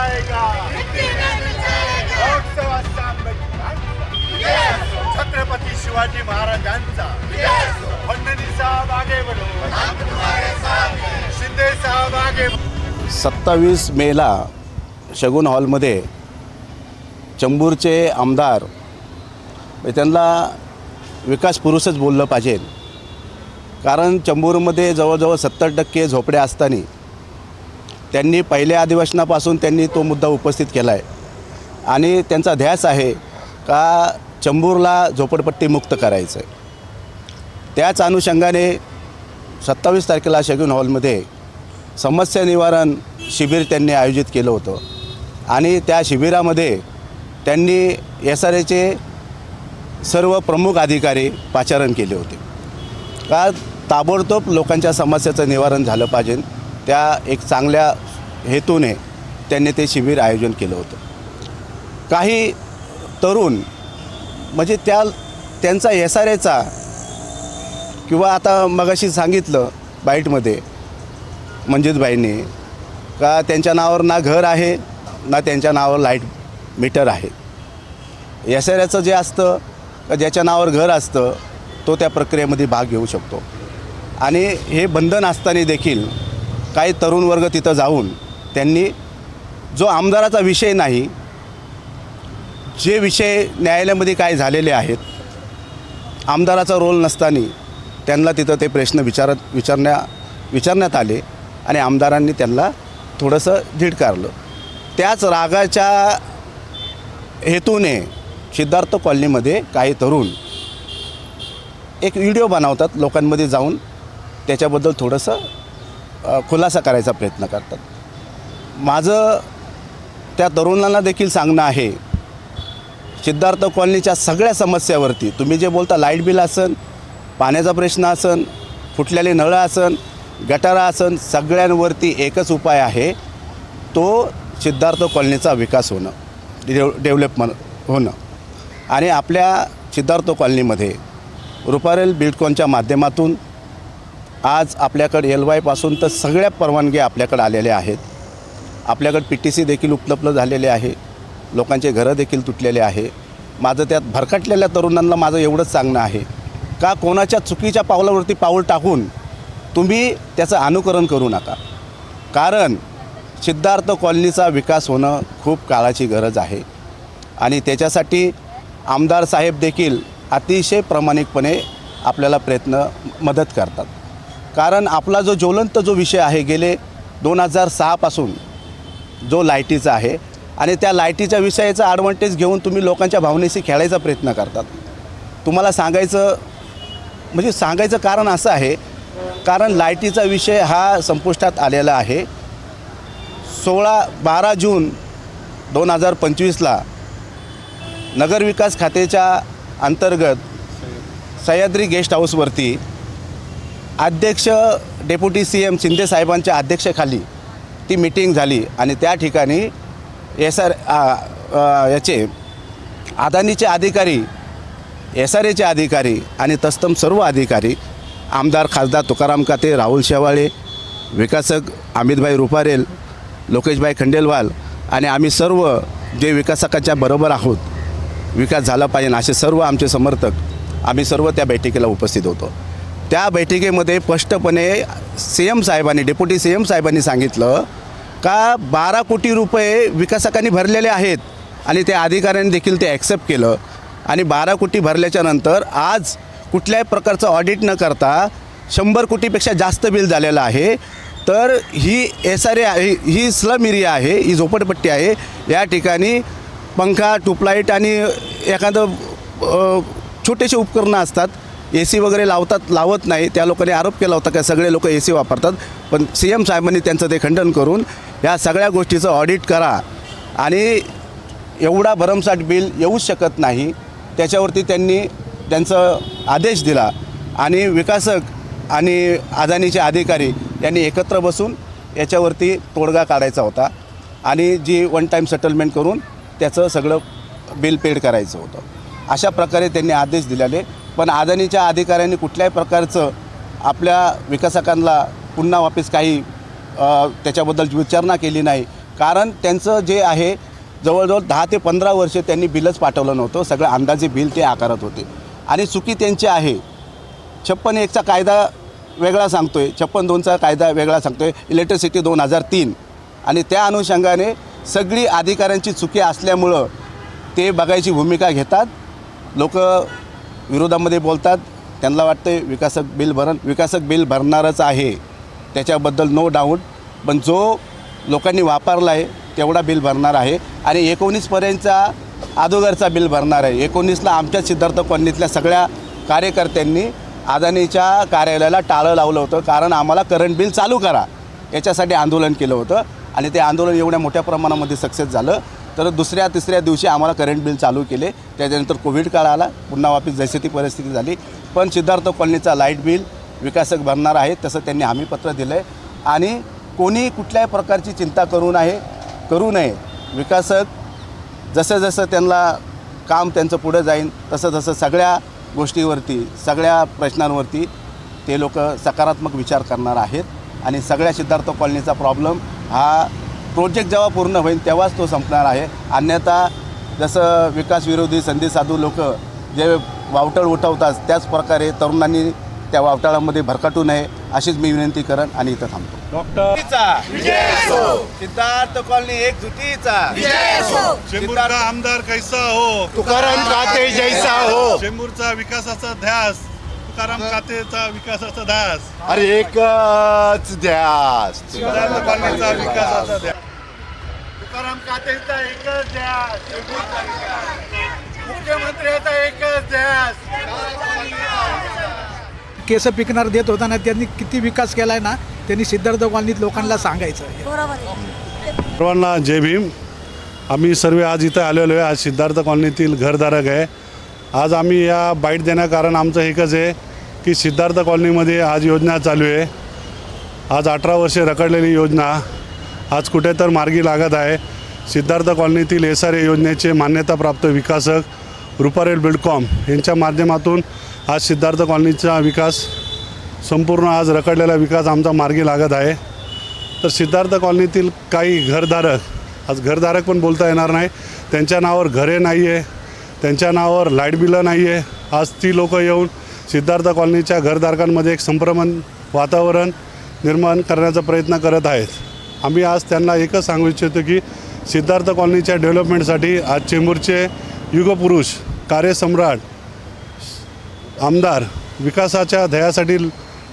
जाएगा, लोकसेवा छत्रपती शिवाजी महाराजांचा फडणवीस साहेब आगे बढ़ो, शिंदे साहेब आगे। 27 मेला शगुन हॉलमध्ये चंबूरचे आमदार त्यांना विकास पुरुषच बोललं पाहिजे, कारण चंबूरमध्ये जवळजवळ 70% झोपड्या असताना त्यांनी पहिल्या अधिवेशनापासून त्यांनी तो मुद्दा उपस्थित केला आहे आणि त्यांचा ध्यास आहे का चंबूरला झोपडपट्टी मुक्त करायचं आहे। त्याच अनुषंगाने 27 तारखेला शगुन हॉलमध्ये समस्या निवारण शिबिर त्यांनी आयोजित केलं होतं आणि त्या शिबिरामध्ये त्यांनी SRAचे सर्व प्रमुख अधिकारी पाचारण केले होते का ताबडतोब लोकांच्या समस्याचं निवारण झालं पाहिजे। त्या एक चांगल्या हेतूने त्यांनी ते शिबिर आयोजन केलं होतं। काही तरुण म्हणजे त्यांचा SRAचा किंवा आता मगाशी सांगितलं बाईटमध्ये मंजितबाईंनी का त्यांच्या नावावर ना घर आहे ना त्यांच्या नावावर लाईट मीटर आहे। SRAचं जे असतं का ज्याच्या नावावर घर असतं तो त्या प्रक्रियेमध्ये भाग घेऊ शकतो आणि हे बंधन असताना देखील काही तरुण वर्ग तिथं जाऊन त्यांनी जो आमदाराचा विषय नाही, जे विषय न्यायालयामध्ये काय झालेले आहेत, आमदाराचा रोल नसताना त्यांना तिथं ते प्रश्न विचारण्यात आले आणि आमदारांनी त्यांना थोडंसं धिडकारलं। त्याच रागाच्या हेतूने सिद्धार्थ कॉलनीमध्ये काही तरुण एक व्हिडिओ बनवतात, लोकांमध्ये जाऊन त्याच्याबद्दल थोडंसं खुलासा करायचा प्रयत्न करतात। माझं त्या तरुणांना देखील सांगणं आहे, सिद्धार्थ कॉलनीच्या सगळ्या समस्यावरती तुम्ही जे बोलता लाईट बिल असन, पाण्याचा प्रश्न असन, फुटलेले नळं असन, गटारा असन, सगळ्यांवरती एकच उपाय आहे, तो सिद्धार्थ कॉलनीचा विकास होणं, डेव्हलपमेंट होणं। आणि आपल्या सिद्धार्थ कॉलनीमध्ये रुपारेल बिल्डकॉनच्या माध्यमातून आज आपल्याकडे LY पासून तर सगळ्या परवानगी आपल्याकडे आलेल्या आहेत। आपल्याकडे PTC देखील उपलब्ध झालेले आहे, लोकांचे घरं देखील तुटलेले आहे। माझं त्यात भरकटलेल्या तरुणांना माझं एवढंच सांगणं आहे का कोणाच्या चुकीच्या पावलावरती पाऊल टाकून तुम्ही त्याचं अनुकरण करू नका, कारण सिद्धार्थ कॉलनीचा विकास होणं खूप काळाची गरज आहे आणि त्याच्यासाठी आमदार साहेब देखील अतिशय प्रामाणिकपणे आपल्याला मदत करतात। कारण आपला जो ज्वलंत विषय आहे गेले 2006 पासून जो लाईटीचा आहे आणि त्या लाईटीच्या विषयाचा ॲडव्हान्टेज घेऊन तुम्ही लोकांच्या भावनेशी खेळायचा प्रयत्न करतात। तुम्हाला सांगायचं कारण असं आहे, कारण लाईटीचा विषय हा संपुष्टात आलेला आहे। 12 जून 2025ला नगरविकास खात्याच्या अंतर्गत सह्याद्री गेस्ट हाऊसवरती अध्यक्ष डेप्युटी CM शिंदे साहेबांच्या अध्यक्षतेखाली ती मीटिंग झाली आणि त्या ठिकाणी याचे अदानीचे अधिकारी, SRAचे अधिकारी आणि तत्सम सर्व अधिकारी, आमदार खासदार तुकाराम काते, राहुल शेवाळे, विकासक अमितभाई रुपारेल, लोकेशभाई खंडेलवाल आणि आम्ही सर्व जे विकासकांच्या बरोबर आहोत, विकास झाला पाहिजे असे सर्व आमचे समर्थक आम्ही सर्व त्या बैठकीला उपस्थित होतो। त्या बैठकीमध्ये स्पष्टपणे CM साहेबांनी, डेप्युटी CM साहेबांनी सांगितलं का 12 कोटी रुपये विकासकांनी भरलेले आहेत आणि त्या अधिकाऱ्यांनी देखील ते ॲक्सेप्ट केलं आणि 12 कोटी भरल्याच्या नंतर आज कुठल्याही प्रकारचं ऑडिट न करता 100 कोटीपेक्षा जास्त बिल झालेलं आहे। तर ही SRA आहे, ही स्लम एरिया आहे, ही झोपडपट्टी आहे। या ठिकाणी पंखा, ट्यूबलाईट आणि एखादं छोटेसे उपकरणं असतात, AC वगैरे लावत नाही। त्या लोकांनी आरोप केला होता की सगळे लोक AC वापरतात, पण CM साहेबांनी त्यांचं ते खंडन करून या सगळ्या गोष्टीचं ऑडिट करा आणि एवढा भरमसाठ बिल येऊच शकत नाही, त्याच्यावरती त्यांनी त्यांचा आदेश दिला आणि विकासक आणि अदानीचे अधिकारी यांनी एकत्र बसून याच्यावरती तोडगा काढायचा होता आणि जी वन टाईम सेटलमेंट करून त्याचं सगळं बिल पेड करायचं होतं। अशा प्रकारे त्यांनी आदेश दिलेले, पण अदानीच्या अधिकाऱ्यांनी कुठल्याही प्रकारचं आपल्या विकासकांना पुन्हा वापस काही त्याच्याबद्दल विचारणा केली नाही कारण त्यांचं जे आहे जवळजवळ 10 ते 15 वर्ष त्यांनी बिलच पाठवलं नव्हतं. सगळं अंदाजे बिल ते आकारत होते आणि चुकी त्यांची आहे. 56(1) कायदा वेगळा सांगतो आहे, 56(2) कायदा वेगळा सांगतो आहे, इलेक्ट्रिसिटी 2003, आणि त्या अनुषंगाने सगळी अधिकाऱ्यांची चुकी असल्यामुळं ते बघायची भूमिका घेतात. लोक विरोधामध्ये बोलतात. त्यांना वाटते विकासक बिल भरणारच आहे, त्याच्याबद्दल नो डाऊट. पण जो लोकांनी वापरला आहे तेवढा बिल भरणार आहे आणि 19पर्यंतचा अगोदरचा बिल भरणार आहे. 19ला आमच्या सिद्धार्थ कॉलनीतल्या सगळ्या कार्यकर्त्यांनी अदानीच्या कार्यालयाला टाळं लावलं होतं, कारण आम्हाला करंट बिल चालू करा याच्यासाठी आंदोलन केलं होतं आणि ते आंदोलन एवढ्या मोठ्या प्रमाणामध्ये सक्सेस झालं. तर दुसऱ्या तिसऱ्या दिवशी आम्हाला करंट बिल चालू केले. त्याच्यानंतर कोविड काळ आला, पुन्हा वापस जैसे ती परिस्थिती झाली. पण सिद्धार्थ कॉलनीचा लाईट बिल विकासक भरणार आहे तसं त्यांनी हमीपत्र दिलं आहे आणि कोणी कुठल्याही प्रकारची चिंता करू नये. विकासक जसं त्यांना काम त्यांचं पुढं जाईल तसं सगळ्या गोष्टीवरती, सगळ्या प्रश्नांवरती ते लोक सकारात्मक विचार करणार आहेत आणि सगळ्या सिद्धार्थ कॉलनीचा प्रॉब्लेम हा प्रोजेक्ट जेव्हा पूर्ण होईल तेव्हाच तो संपणार आहे. अन्यथा जसं विकास विरोधी संधी साधू लोक जे वावटळ उठवतात त्याच प्रकारे तरुणांनी त्या वावटाळामध्ये भरकटू नये अशीच मी विनंती करेन आणि इथं थांबतो. सिद्धार्थ कॉलनी एकजुटीचा चेंबूरचा आमदार कैसा हो, तुकाराम काते जैसा हो. चेंबूरचा विकासाचा ध्यास, तुकाराम कातेचा विकासाचा ध्यास, अरे एकच ध्यास. सिद्धार्थ कॉलनीचा विकासाचा ध्यास. तुकाराम कातेचा एकच ध्यास, मुख्यमंत्र्याचा एकच ध्यास. केस पिकणार देत होताना त्यांनी किती विकास केला आहे ना, त्यांनी सिद्धार्थ कॉलनीत लोकांना सांगायचं. सर्वांना जय भीम. आम्ही सर्व आज इथं आलेलो आहे. आज सिद्धार्थ कॉलनीतील घरधारक आहे. आज आम्ही या बाईट देण्या कारण आमचं एकच आहे की सिद्धार्थ कॉलनीमध्ये आज योजना चालू आहे. आज 18 वर्षे रखडलेली योजना आज कुठे तर मार्गी लागत आहे. सिद्धार्थ कॉलनीतील SRA योजनेचे मान्यताप्राप्त विकासक रुपारेल बिल्डकॉम यांच्या माध्यमातून आज सिद्धार्थ कॉलनीचा विकास संपूर्ण आज रखडलेला विकास आमचा मार्गी लागत आहे. तर सिद्धार्थ कॉलनीतील काही घरधारक, आज घरधारक पण बोलता येणार नाही, त्यांच्या नावावर घरे नाही आहे, त्यांच्या नावावर लाईट बिलं नाही आहे. आज ती लोक येऊन सिद्धार्थ कॉलनीच्या घरधारकांमध्ये एक संभ्रमण वातावरण निर्माण करण्याचा प्रयत्न करत आहेत. आम्ही आज त्यांना एकच सांगू इच्छितो की सिद्धार्थ कॉलनीच्या डेव्हलपमेंटसाठी आज चेंबूरचे युगपुरुष, कार्यसम्राट, आमदार, विकासाच्या ध्येयासाठी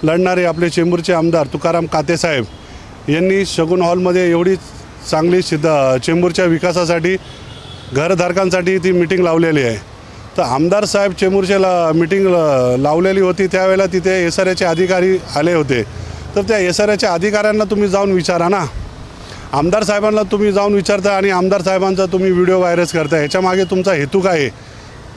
लढणारे आपले चेंबूरचे आमदार तुकाराम कातेसाहेब यांनी शगुन हॉलमध्ये एवढी चांगली चेंबूरच्या विकासासाठी घरधारकांसाठी ती मीटिंग लावलेली आहे. तर आमदार साहेब चेंबूरचे मीटिंग लावलेली होती त्यावेळेला तिथे SRAचे अधिकारी आले होते. तर त्या SRAच्या अधिकाऱ्यांना तुम्ही जाऊन विचारा ना. आमदार साहेबांना तुम्ही जाऊन विचारता आणि आमदार साहेबांचा तुम्ही व्हिडिओ व्हायरल करता. ह्याच्यामागे तुमचा हेतू काय आहे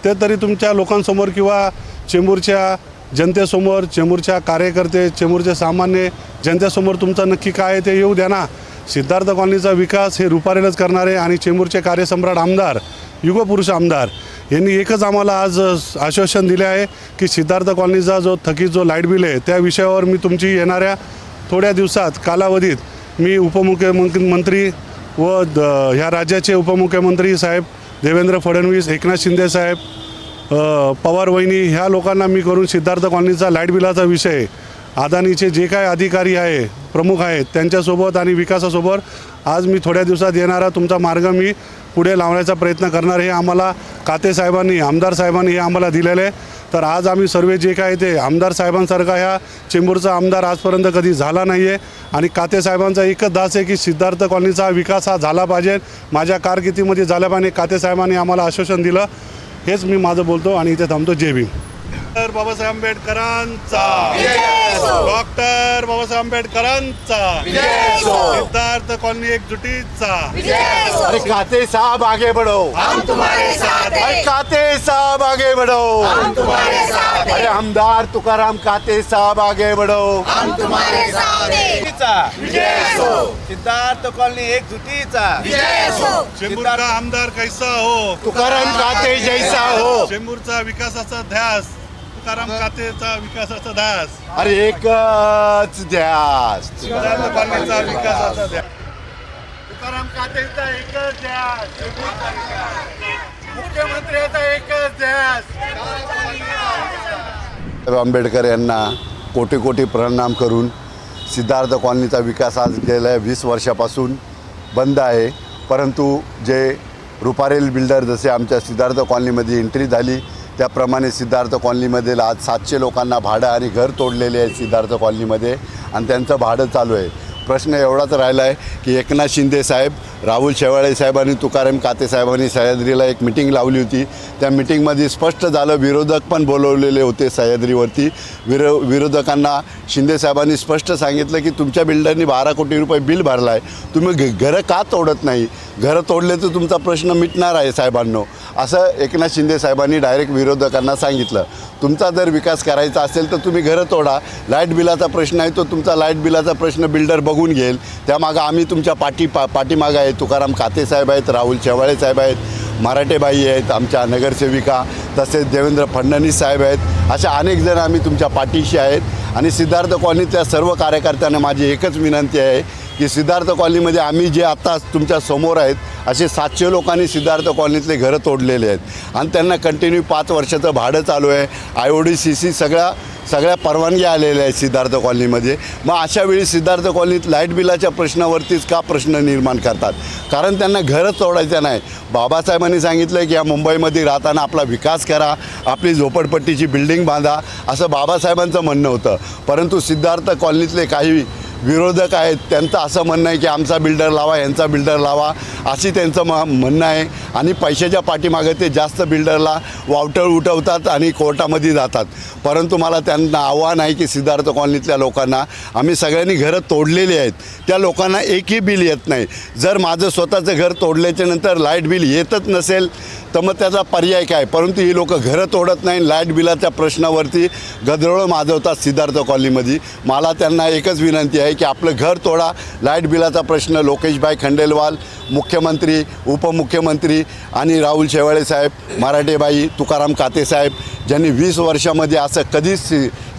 ते तरी तुमच्या लोकांसमोर किंवा चेंबूरच्या जनतेसमोर, चेंबूरच्या कार्यकर्ते, चेंबूरच्या सामान्य जनतेसमोर तुमचं नक्की काय आहे ते येऊ द्या ना. सिद्धार्थ कॉलनीचा विकास हे रुपारेलच करणारे आणि चेंबूरचे कार्यसम्राट आमदार, युगपुरुष आमदार यांनी एकच आम्हाला आज आश्वासन दिले आहे की सिद्धार्थ कॉलनीचा जो थकीत जो लाईट बिल आहे त्या विषयावर मी तुमची येणाऱ्या थोड्या दिवसात कालावधीत मी उपमुख्यमंत्री व ह्या राज्याचे उपमुख्यमंत्री साहेब देवेंद्र फडणवीस, एकनाथ शिंदे साहेब, पवार वहिनी ह्या लोकांना मी करून सिद्धार्थ कॉलनीचा लाईट बिलाचा विषय अदानीचे जे काय अधिकारी आहे, प्रमुख आहेत त्यांच्यासोबत आणि विकासासोबत आज मी थोड्या दिवसात येणारा तुमचा मार्ग मी पुढे लावण्याचा प्रयत्न करणार. हे आम्हाला काते साहेबांनी, आमदार साहेबांनी हे आम्हाला दिलेलं आहे. तर आज आम्ही सर्व जे काय ते आमदार साहेबांसारखा ह्या चेंबूरचा आमदार आजपर्यंत कधी झाला नाही आहे आणि काते साहेबांचा एकच दास आहे की सिद्धार्थ कॉलनीचा विकास हा झाला पाहिजे, माझ्या कारकिर्दीमध्ये झाला पाहिजे. काते साहेबांनी आम्हाला आश्वासन दिलं. हेच मी माझं बोलतो आणि इथे थांबतो. जय भीम. डॉक्टर बाबासाहेब आंबेडकरांचा, डॉक्टर बाबासाहेब आंबेडकरांचा, सिद्धार्थ कॉलनी एकजुटीचा. अरे काते साहब आगे बढ़ो, हम तुम्हारे साथ हैं. अरे काते साहब आगे बढ़ो, हम तुम्हारे साथ हैं. अरे आमदार तुकाराम काते साहब आगे बढ़ो, हम तुम्हारे साथ हैं. सिद्धार्थ कॉलनी एकजुटीचा. चेंबूरचा आमदार कैसा हो, तुकाराम काते जैसा हो. चेंबूरचा विकासाचा ध्यास, तुकाराम कातेचा विकासाचा ध्यास, अरे एकच ध्यास. सिद्धार्थ कॉलनीचा विकासाचा ध्यास. तुकाराम कातेचा एकच ध्यास, मुख्यमंत्र्याचा एकच ध्यास. आंबेडकर यांना कोटी कोटी प्रणाम करून सिद्धार्थ कॉलनीचा विकास आज गेल्या 20 वर्षापासून बंद आहे. परंतु जे रुपारेल बिल्डर जसे आमच्या सिद्धार्थ कॉलनीमध्ये एंट्री झाली त्याप्रमाणे सिद्धार्थ कॉलनीमध्ये आज 700 लोकांना भाडं आणि घर तोडलेले आहे सिद्धार्थ कॉलनीमध्ये आणि त्यांचं भाडं चालू आहे. प्रश्न एवढाच राहिला आहे की एकनाथ शिंदे साहेब, राहुल शेवाळे साहेबांनी, तुकाराम काते साहेबांनी सह्याद्रीला एक मिटिंग लावली होती. त्या मिटिंगमध्ये स्पष्ट झालं, विरोधक पण बोलवलेले होते सह्याद्रीवरती. विरोधकांना शिंदे साहेबांनी स्पष्ट सांगितलं की तुमच्या बिल्डरनी 12 कोटी रुपये बिल भरला आहे, तुम्ही घरं का तोडत नाही, घरं तोडले तर तुमचा प्रश्न मिटणार आहे साहेबांनो, असं एकनाथ शिंदे साहेबांनी डायरेक्ट विरोधकांना सांगितलं. तुमचा जर विकास करायचा असेल तर तुम्ही घरं तोडा. लाईट बिलाचा प्रश्न आहे तो तुमचा लाईट बिलाचा प्रश्न बिल्डर बघून घेईल. त्यामागं आम्ही तुमच्या पाठीमागं आहे. तुकाराम काते साहेब आहेत, राहुल शेवाळे साहेब आहेत, मराठेबाई आहेत, आमच्या नगरसेविका, तसेच देवेंद्र फडणवीस साहेब आहेत. अशा अनेक जण आम्ही तुमच्या पाठीशी आहेत. आणि सिद्धार्थ कॉलनीतल्या सर्व कार्यकर्त्यांना माझी एकच विनंती आहे की सिद्धार्थ कॉलनीमध्ये आम्ही जे आत्ता तुमच्या समोर आहेत असे 700 लोकांनी सिद्धार्थ कॉलनीतले घरं तोडलेले आहेत आणि त्यांना कंटिन्यू 5 वर्षाचं भाडं चालू आहे. IODCC सगळ्या परवानग्या आलेल्या आहेत सिद्धार्थ कॉलनीमध्ये. मग अशा वेळी सिद्धार्थ कॉलनीत लाईट बिलाच्या प्रश्नावरतीच का प्रश्न निर्माण करतात? कारण त्यांना घरच तोडायचं नाही. बाबासाहेबांनी सांगितलं की या मुंबईमध्ये राहताना आपला विकास करा, आपली झोपडपट्टीची बिल्डिंग बांधा, असं बाबासाहेबांचं म्हणणं होतं. परंतु सिद्धार्थ कॉलनीतले काही विरोधक आहेत त्यांचं असं म्हणणं आहे की आमचा बिल्डर लावा, यांचा बिल्डर लावा, अशी त्यांचं म्हणणं आहे. आणि पैशाच्या पाठीमागे ते जास्त बिल्डरला वावटळ उठवतात आणि कोर्टामध्ये जातात. परंतु मला त्यांना आव्हान आहे की सिद्धार्थ कॉलनीतल्या लोकांना, आम्ही सगळ्यांनी घरं तोडलेली आहेत, त्या लोकांना एकही बिल येत नाही. जर माझं स्वतःचं घर तोडल्याच्या नंतर लाईट बिल येतच नसेल तर मग त्याचा पर्याय काय? परंतु ही लोकं घरं तोडत नाही, लाईट बिलाच्या प्रश्नावरती गदरोळ माजवतात सिद्धार्थ कॉलनीमध्ये. मला त्यांना एकच विनंती आहे की आपलं घर तोडा. लाईट बिलाचा प्रश्न लोकेशभाई खंडेलवाल, मुख्यमंत्री, उपमुख्यमंत्री आणि राहुल शेवाळे साहेब, मराठेबाई, तुकाराम काते साहेब, ज्यांनी 20 वर्षामध्ये असं कधीच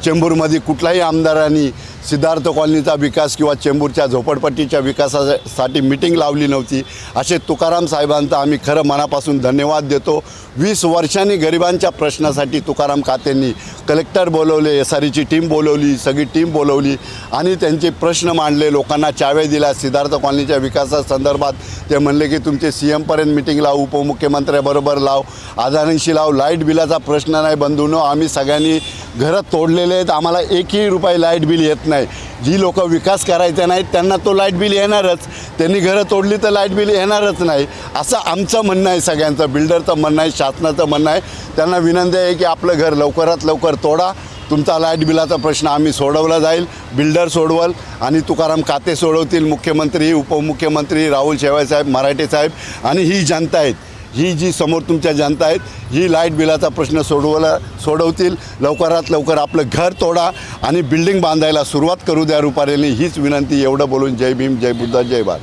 चेंबूरमध्ये कुठल्याही आमदारांनी सिद्धार्थ कॉलनीचा विकास किंवा चेंबूरच्या झोपडपट्टीच्या विकासासाठी मिटिंग लावली नव्हती. असे तुकाराम साहेबांचा आम्ही खरं मनापासून धन्यवाद देतो. 20 वर्षांनी गरिबांच्या प्रश्नासाठी तुकाराम कातेंनी कलेक्टर बोलवले, SREची टीम बोलवली, सगळी टीम बोलवली आणि त्यांचे प्रश्न मांडले, लोकांना चाव्या दिल्या. सिद्धार्थ कॉलनीच्या विकासासंदर्भात ते म्हणले की तुमचे CM पर्यंत मिटिंग लाव, उपमुख्यमंत्र्याबरोबर लाव, अदानीशी लाव, लाईट बिलाचा प्रश्न नाही. बंधूंनो, आम्ही सगळ्यांनी घरं तोडलेले आहेत, आम्हाला एकही रुपये लाईट बिल येत नाही. जी लोक विकास करायचे नाहीत त्यांना तो लाईट बिल येणारच, त्यांनी घरं तोडली तर लाईट बिल येणारच नाही, असं आमचं म्हणणं आहे. सगळ्यांचं, बिल्डरचं म्हणणं आहे, शासनाचं म्हणणं आहे. त्यांना विनंती आहे की आपलं घर लवकरात लवकर तोडा. तुमचा लाईट बिलाचा प्रश्न आम्ही सोडवला जाईल, बिल्डर सोडवल आणि तुकाराम काते सोडवतील, मुख्यमंत्री, उपमुख्यमंत्री, राहुल शेवाळे साहेब, मराठे साहेब आणि ही जनता आहेत, ही जी समोर तुमच्या जनता आहेत, ही लाईट बिलाचा प्रश्न सोडवतील. लवकरात लवकर आपलं घर तोडा आणि बिल्डिंग बांधायला सुरुवात करू द्या रुपारेलनी, हीच विनंती. एवढं बोलून जय भीम, जय बुद्ध, जय भारत.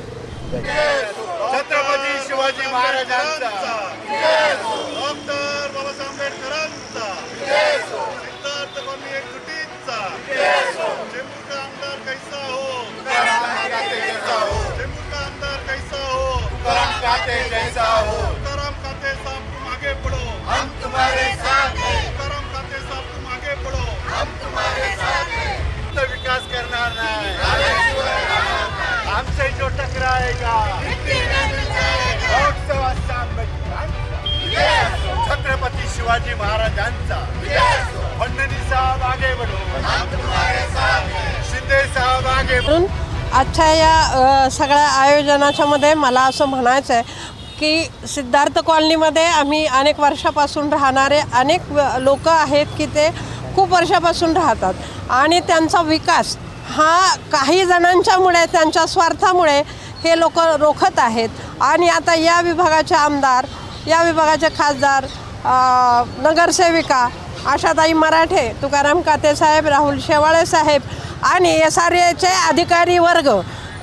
छत्रपती शिवाजी महाराजांचा, डॉक्टर बाबासाहेब आंबेडकरांचा, सिद्धार्थ कॉलनी एकजुटीचा, चेंबूर का आमदार कैसा हो, चेंबूर का आमदार कैसा हो, तुकाराम काते साहब तुम आगे बढ़ो, हम तुम्हारे साथ हैं, तुकाराम काते साहब तुम आगे बढ़ो, हम तुम्हारे साथ हैं. तो विकास करणार नाही, हमसे जो टकराएगा लोकसभा छत्रपती शिवाजी महाराजांचा, फडणवीस साहब आगे बढ़ो, शिंदे साहब आगे बढ़ो. आजच्या या सगळ्या आयोजनाच्या मध्ये मला असं म्हणायचं आहे की सिद्धार्थ कॉलनीमध्ये आम्ही अनेक वर्षापासून राहणारे अनेक लोक आहेत की ते खूप वर्षापासून राहतात आणि त्यांचा विकास हा काही जणांच्यामुळे, त्यांच्या स्वार्थामुळे हे लोक रोखत आहेत. आणि आता या विभागाचे आमदार, या विभागाचे खासदार, नगरसेविका आशाताई मराठे, तुकाराम काते साहेब, राहुल शेवाळे साहेब आणि SREचे अधिकारी वर्ग,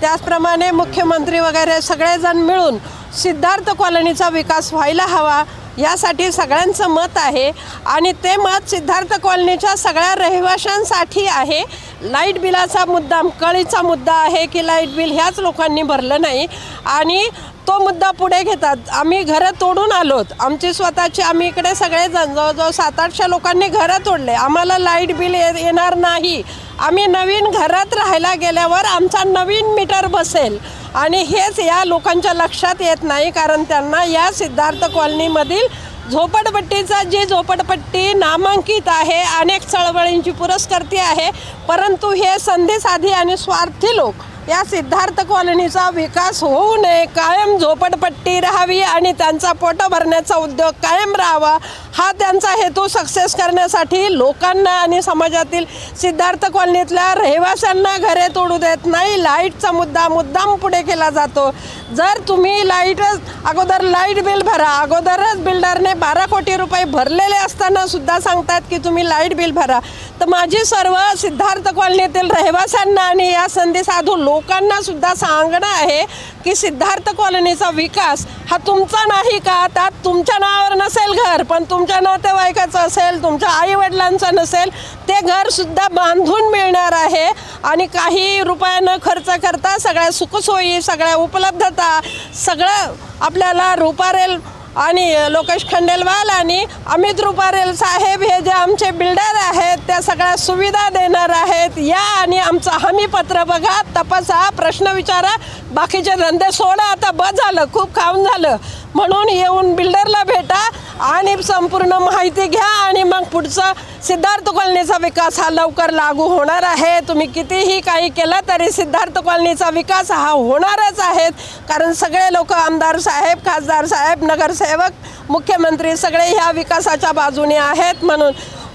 त्याचप्रमाणे मुख्यमंत्री वगैरे सगळेजण मिळून सिद्धार्थ कॉलनीचा विकास व्हायला हवा यासाठी सगळ्यांचं मत आहे आणि ते मत सिद्धार्थ कॉलनीच्या सगळ्या रहिवाशांसाठी आहे. लाईट बिलाचा मुद्दा कळीचा मुद्दा आहे की लाईट बिल ह्याच लोकांनी भरलं नाही आणि तो मुद्दा पुढे घेतात. आम्ही घरं तोडून आलोत, आमची स्वतःची, आम्ही इकडे सगळेजण जवळजवळ 700-800 लोकांनी घरं तोडले. आम्हाला लाईट बिल येणार नाही. आम्ही नवीन घरात राहायला गेल्यावर आमचा नवीन मीटर बसेल आणि हेच या लोकांच्या लक्षात येत नाही. कारण त्यांना या सिद्धार्थ कॉलनीमधील झोपडपट्टीचा जी झोपडपट्टी नामांकित आहे, अनेक चळवळींची पुरस्कर्ती आहे, परंतु हे संधीसाधी आणि स्वार्थी लोक या सिद्धार्थ कॉलनीचा विकास होऊ नये, कायम झोपडपट्टी राहावी आणि त्यांचा पोट भरण्याचा उद्योग कायम राहावा, हा त्यांचा हेतू सक्सेस करण्यासाठी लोकांना आणि समाजातील सिद्धार्थ कॉलनीतल्या रहिवाशांना घरे तोडू देत नाही. लाईटचा मुद्दाम पुढे केला जातो. जर तुम्ही अगोदर लाईट बिल भरा, अगोदरच बिल्डरने 12 कोटी रुपये भरलेले असताना सुद्धा सांगतात की तुम्ही लाईट बिल भरा. तर माझी सर्व सिद्धार्थ कॉलनीतील रहिवाशांना आणि या संधी साधू लोकांना सुद्धा सांगणं आहे की सिद्धार्थ कॉलनीचा विकास हा तुमचा नाही का? त्यात तुमच्या नावावर नसेल घर, पण तुमच्या नातेवाईकाचं असेल, तुमच्या आईवडिलांचं नसेल, ते घरसुद्धा बांधून मिळणार आहे आणि काही रुपया न खर्च करता सगळ्या सुखसोयी, सगळ्या उपलब्धता, सगळं आपल्याला रुपारेल आणि लोकेश खंडेलवाल आणि अमित रुपारेल साहेब हे जे आमचे बिल्डर आहेत त्या सगळ्या सुविधा देणार आहेत. या आणि आमचं हमीपत्र बघा, तपासा, प्रश्न विचारा, बाकीचे धंदे सोडा. आता बस झालं, खूप खाऊन झालं. म्हणून येऊन बिल्डरला भेटा आणि संपूर्ण माहिती घ्या आणि मग पुढचं सिद्धार्थ कॉलनीचा विकास हा लवकर लागू होणार आहे. तुम्ही कितीही काही केलं तरी सिद्धार्थ कॉलनीचा विकास हा होणारच आहे. कारण सगळे लोक, आमदार साहेब, खासदार साहेब, नगरसेवक, मुख्यमंत्री सगळे ह्या विकासाच्या बाजूने आहेत. म्हणून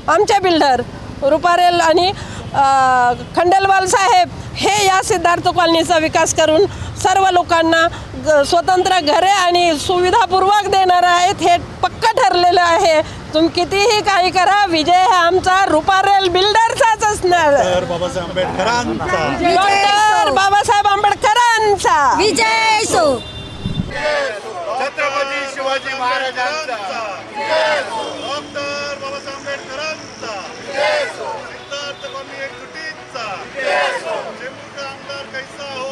आमचे बिल्डर रुपारेल आणि खंडेलवाल साहेब हे या सिद्धार्थ कॉलनीचा विकास करून सर्व लोकांना स्वतंत्र घरे आणि सुविधापूर्वक देणार आहेत. हे पक्का ठरलेलं आहे. तुम्ही कितीही काही करा, विजय हा आमचा रुपारेल बिल्डरचाच असणार. डॉक्टर बाबासाहेब आंबेडकरांचा डॉक्टर बाबासाहेब आंबेडकरांचा विजय सो. छत्रपती शिवाजी महाराजांचा, डॉक्टर बाबासाहेब आंबेडकरांचा, सिद्धार्थ कॉलनी एकजुटीचा, चेंबूर का आमदार कैसा हो,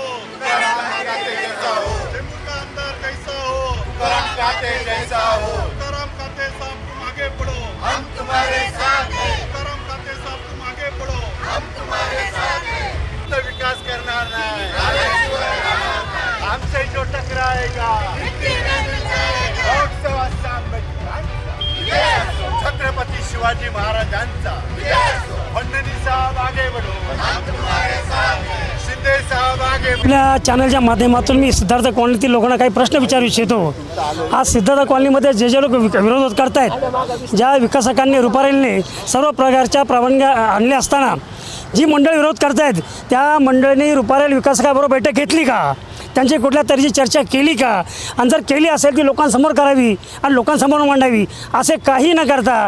चेंबूर का आमदार कैसा हो, तुकाराम काते जैसा हो, तुकाराम काते साहब तुम आगे बढ़ो, हम तुम्हारे साथ हैं, तुकाराम काते साहब तुम आगे बढ़ो, हम तुम्हारे साथ हैं. तो विकास करणार नाही, हमसे जो टकराएगा लोकसभा छत्रपती शिवाजी महाराजांचा, फडणवीस साहब आगे बढ़ो, शिंदे साहब आगे बढ़ो. आपल्या चॅनलच्या माध्यमातून मी सिद्धार्थ कॉलनीतील लोकांना काही प्रश्न विचारू इच्छितो. आज सिद्धार्थ कॉलनीमध्ये जे लोक विरोध करतायत, ज्या विकासकांनी रुपारेलने सर्व प्रकारच्या परवानग्या आणल्या असताना जी मंडळी विरोध करतायत त्या मंडळींनी रुपारेल विकासकाबरोबर बैठक घेतली का? त्यांची कुठल्या तऱ्हेची चर्चा केली का? आणि जर केली असेल ती लोकांसमोर करावी आणि लोकांसमोर मांडावी. असे काही न करता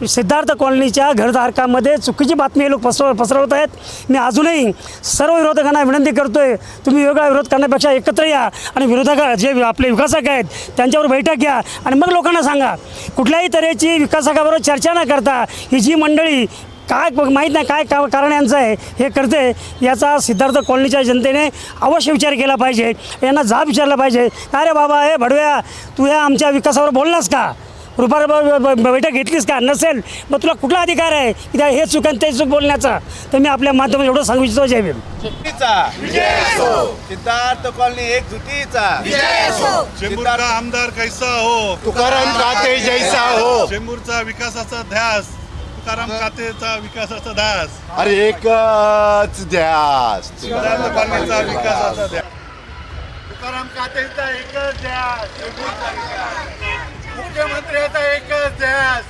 सिद्धार्थ कॉलनीच्या घरधारकांमध्ये चुकीची बातमी हे लोक पसरवत आहेत. मी अजूनही सर्व विरोधकांना विनंती करतो आहे, तुम्ही वेगळा विरोध करण्यापेक्षा एकत्र या आणि विरोधक जे आपले विकासक आहेत त्यांच्यावर बैठक घ्या आणि मग लोकांना सांगा. कुठल्याही तऱ्हेची विकासकाबरोबर चर्चा न करता ही जी मंडळी काय माहीत नाही काय कारण यांचं आहे हे करते, याचा सिद्धार्थ कॉलनीच्या जनतेने अवश्य विचार केला पाहिजे. यांना जाब विचारला पाहिजे. अरे बाबा, हे भडव्या, तू या आमच्या विकासावर बोललास का? रुपारेल बैठक घेतलीस का? नसेल मग तुला कुठला अधिकार आहे की हे चूक आणि ते चूक बोलण्याचा? तर मी आपल्या माध्यमात एवढं सांगू इच्छितो. जय भीम. सिद्धार्थ कॉलनी एकजुटीचा, चेंबूर का आमदार कैसा हो, तुकाराम काते जैसा हो. चेंबूरचा विकासाचा ध्यास, तुकाराम कातेचा विकासाचा ध्यास, अरे एकच ध्यास. सिद्धार्थ कॉलनीचा विकासाचा ध्यास, तुकाराम कातेचा एकच ध्यास, मुख्यमंत्र्याचा एकच ध्यास.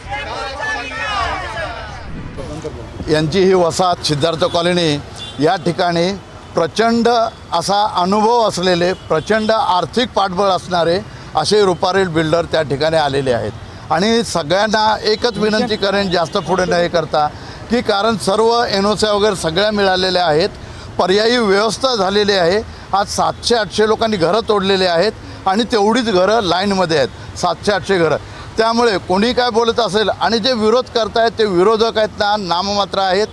यांची ही वसाहत सिद्धार्थ कॉलनी या ठिकाणी प्रचंड असा अनुभव असलेले, प्रचंड आर्थिक पाठबळ असणारे असे रुपारेल बिल्डर त्या ठिकाणी आलेले आहेत. आणि सगळ्यांना एकच विनंती करेन, जास्त पुढे न करता, की कारण सर्व NOC वगैरे सगळ्या मिळालेल्या आहेत, पर्यायी व्यवस्था झालेली आहे. आज 700-800 लोकांनी घरं तोडलेली आहेत आणि तेवढीच घरं लाईनमध्ये आहेत, 700-800 घरं. त्यामुळे कोणी काय बोलत असेल आणि जे विरोध करतायत ते विरोधक आहेत ना नाममात्र आहेत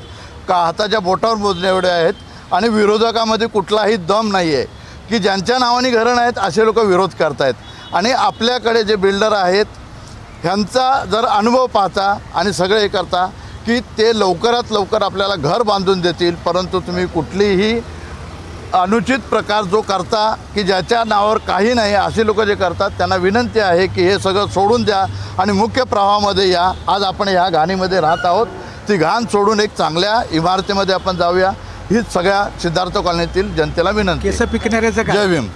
का हाताच्या बोटावर मोजणे एवढे आहेत आणि विरोधकामध्ये कुठलाही दम नाही आहे की ज्यांच्या नावाने घरं नाहीत असे लोक विरोध करतायत आणि आपल्याकडे जे बिल्डर आहेत ह्यांचा जर अनुभव पाहता आणि सगळे हे करता की ते लवकरात लवकर आपल्याला घर बांधून देतील, परंतु तुम्ही कुठलीही अनुचित प्रकार जो करता की ज्याच्या नावावर काही नाही असे लोक जे करतात त्यांना विनंती आहे की हे सगळं सोडून द्या आणि मुख्य प्रवाहामध्ये या. आज आपण ह्या घाणीमध्ये राहत आहोत, ती घाण सोडून एक चांगल्या इमारतीमध्ये आपण जाऊया हीच सगळ्या सिद्धार्थ कॉलनीतील जनतेला विनंती. केस पिकणाऱ्याचं काय? जय भीम.